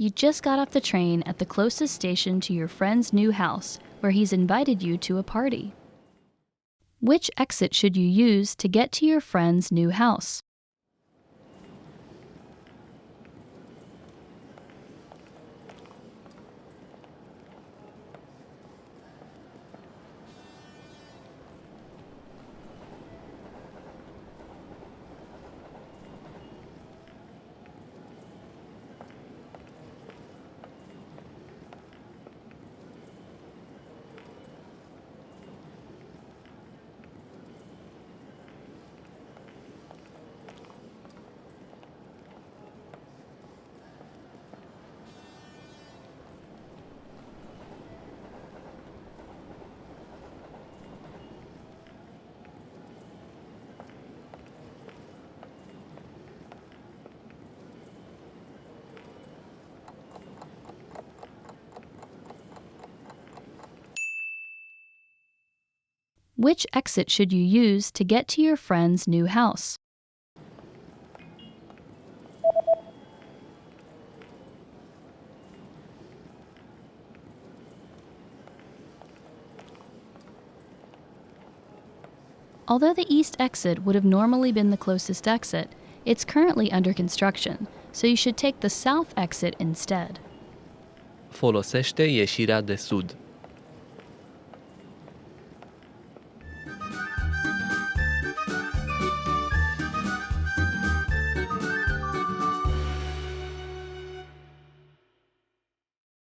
You just got off the train at the closest station to your friend's new house, where he's invited you to a party. Which exit should you use to get to your friend's new house? Which exit should you use to get to your friend's new house? Although the east exit would have normally been the closest exit, it's currently under construction, so you should take the south exit instead. Folosește ieșirea de sud.